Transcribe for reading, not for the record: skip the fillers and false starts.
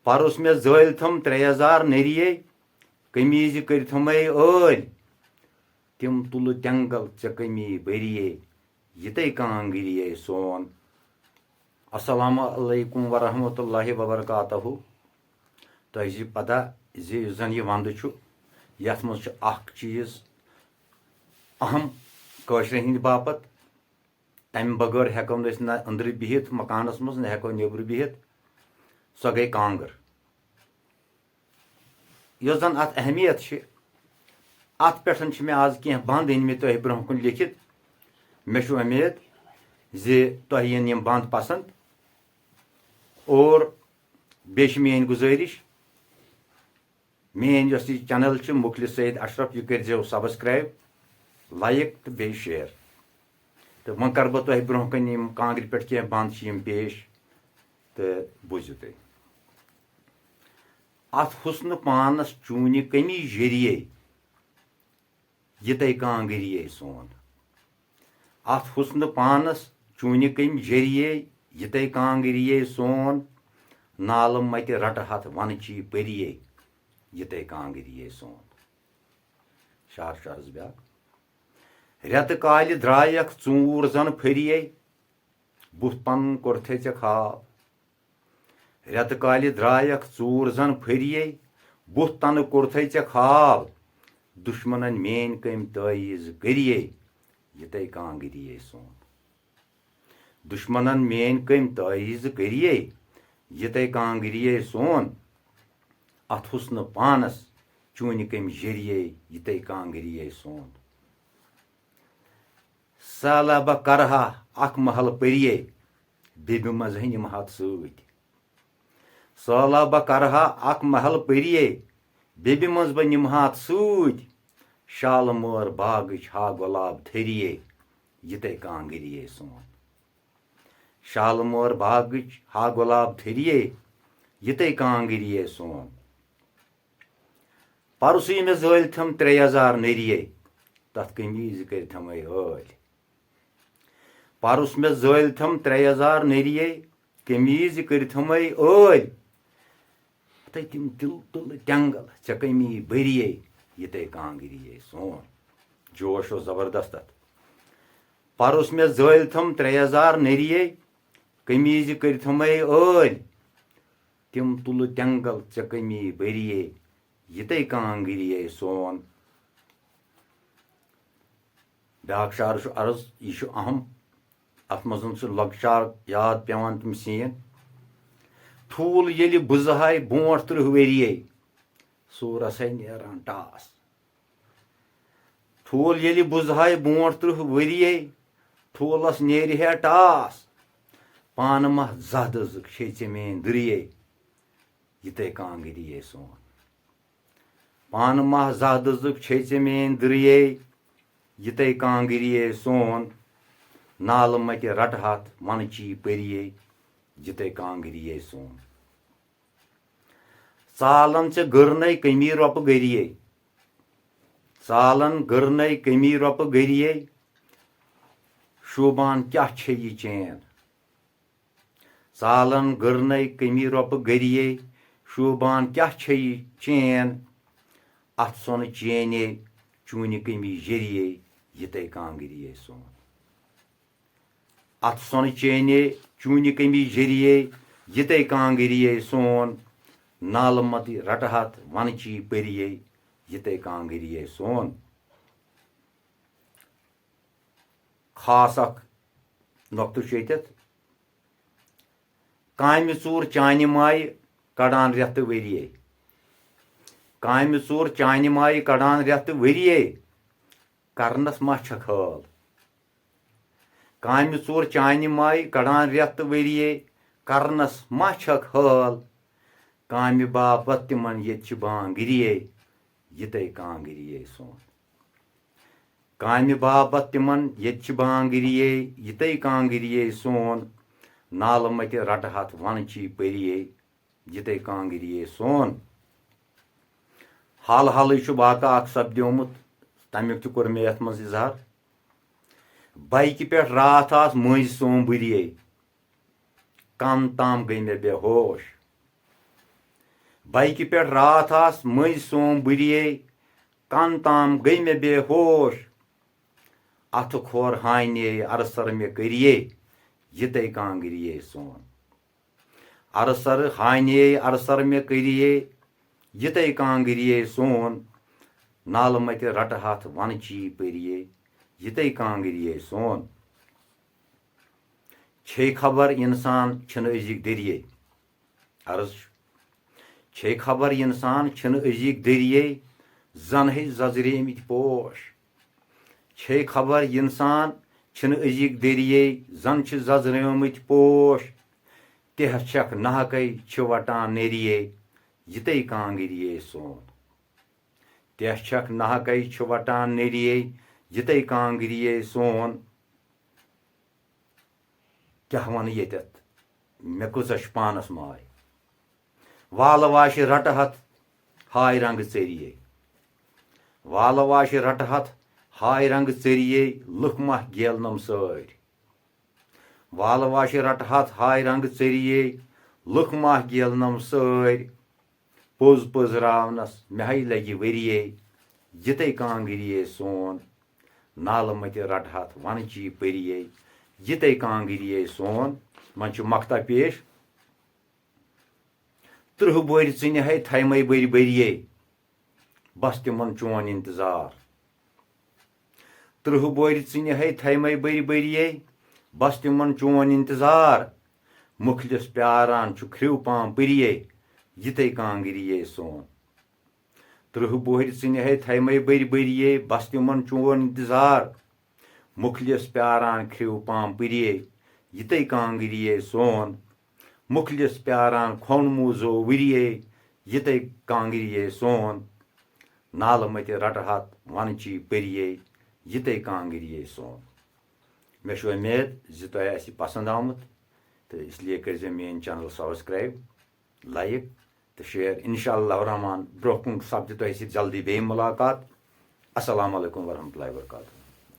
Parus me zöil thum 3000 neriye, kamiz kır thumay öl. Tim tulu tengal çakami beriye, yitay kangiriye son. Assalamu alaikum ve rahmetullahi ve berekatuhu. Tayzi pata zan ye vandı çu. Yat mız çu ak çiz aham kaşre hindi bapat. Tam bagar hekam da isna andri bihit makanas mız ne hekam nebri bihit. So gay kangar. Yozdan at ehmiyet şi. At person çi me az ki band enimi to hebram kun lekit. Meşu ehmiyet ze to yenim band pasand. और 5 मेन गुजारिश मेन यस channel मुखलिस सईद अशरफ यह कर subscribe like तो बे share तो वह कर बह तुह ब्रोह कन कांग्र पे कह बंद पेश तो बूझू तुम अत हुस्न पानस चून कमी जरिए ये कांगरिए सोन अत हुस्न पानस चून कम जरिए ये कांगरिए सोन नाल मत रट हथ वन ची परिये ये कांगरिए सोन शार शारस ब्या रेत काल द्रायक चूर जन फरिये बुथ पन कोर्थे चे खाब रेत काल द्रायक चूर जन फरिये बुथ तन कोर्थे चे खाब दुश्मनन मेन कम तईज करिये ये कांगरिए सोन दुश्मनन मेन कम तईज करिये ये कांगरिए सोन अथ हुस्न पानस चून कम जरिए ये कांगरिए सोन सालाबा करहा अख महल परिये बेबी मज हनिम हाथ सत सालाबा करहा अख महल परिये बेबी मज बह निम हाथ सत शालमोर बाग हा गुलाब थरिये ये कांगरिए सोन शालमोर बाग हा गुलाब थरिये ये कांगरिए सोन परसुई मे जल थम 3000 नरिये तथ कमीज कर थमे हल परस मे जल थम 3000 नरिये कमीज कर थमे हल तम तिल तुल टेंगल चे कमी बरिये ये कांगरिए सोन जोश जबरदस्त परस मे जल थम 3000 नरिये कमीज कर थमे हल तम तुल टेंगल चे कमी बरिये ये कांगरिए सोन ब्या शार अर्ज यह अहम अत मज लकचार याद पेवान तम सीन ठूल ये बुजहाय बोट 30 वरिये सूरस नेरान टास ठूल ये बुजहाय बोट 30 वरिये ठूलस नेरिहा टास पान मह जद छे मेन दरिये ये कांगरिए सोन पान मह जद छे मेन दरिये ये कांगरिए सोन नाल मत रट हाथ मन ची परिये ये कांगरिए सोन सालन च गरन कमी रोप गरिये सालन गरन कमी रोप गरिये शोबान क्या छे ये चैन सालन गरन कमी रोप गरिये शोबान क्या छे ये चैन अथ सोन चैने चून कमी जरिये ये कांगरिए सोन अथ सोन चैने चून कमी जरिये ये कांगरिए सोन नाल मत रट हाथ वन ची परिये ये कांगरिए सोन खास अख नुक्त कामि चूर चानि माय कड़ान रेत वरिये कामि चूर चानि माय कड़ान रेत वरिये करनस मा छक हाल कामि चूर चानि माय कड़ान रेत वरिये करनस मा छक हाल कामि बापत तिमन ये बांगरिये ये कांगरिए सोन कामि बापत तिमन ये बांगरिये ये कांगरिए सोन नाल मत रट हाथ वन ची परिये ये कांगरिए सोन हाल हाल वाक़ा अख सपद्योमुत तमिक कोर मे यथ मज इजहार बाइक पे रात आस मज सोम बरिये कम ताम गई मे बेहोश बाइकि पे रात आस मई सोम बुरिये कान ताम गई मे बेहोश अथ खोर हाने अरसर मे करिए यते कांगरिए सोन अरसर हाने अरसर मे करिए यते कांगरिए सोन नाल मत रट हाथ वन ची परिए यते कांगरिए सोन छे खबर इंसान छन अजिक दरिए अर्ज छे खबर इंसान छन अजिक दरिए जन है जजरेमित पोश छे खबर इंसान छन अजिक दरिए जन छ जजरेमित पोश तेह छक नहकै छ वटान नेरिए यते कांगरिए सोन तेह छक नहकै छ वटान नेरिए यते कांगरिए सोन क्या वन ये मे कस पानस माय वाल वाश रट हथ हाय रंग चरिए वाल वाश रट हथ हाय रंग चरिए लुक मह गेलनम सर वाल वाश रट हथ हाय रंग चरिए लुक मह गेलनम सर पोज पोज रावनस मे लगे वरिये यते कांगरिए सोन नाल मत रट हथ वन ची परिये यते कांगरिए सोन मन मक्ता पेश त्रुह बोर चुन है थमे बर बरिये बस तिमन चोन इंतजार त्रुह बोर चुन है थमे बर बरिये बस तिमन चोन इंतजार मुखलिस प्यारान छु ख्रिव पाम परिये यते कांगरिए सोन त्रुह बोर चुन है थमे बर बरिये बस तिमन चोन इंतजार मुखलिस प्यारान ख्रिव पाम परिये यते कांगरिए सोन मुखलिस प्यारान खोन मूजो वरिये यते कांगरिए सोन नाल मत रट हाथ वन ची परिये यते कांगरिए सोन मे उम्मीद जि पसंद आमुत तो इसलिए कर मेन चैनल सब्सक्राइब लाइक तो शेयर इंशाअल्लाह रहमान ब्रोह कुन सपद तह जल्दी बे मुलाकात अस्सलाम वालेकुम वरहमतुल्लाहि वबरकातुहू।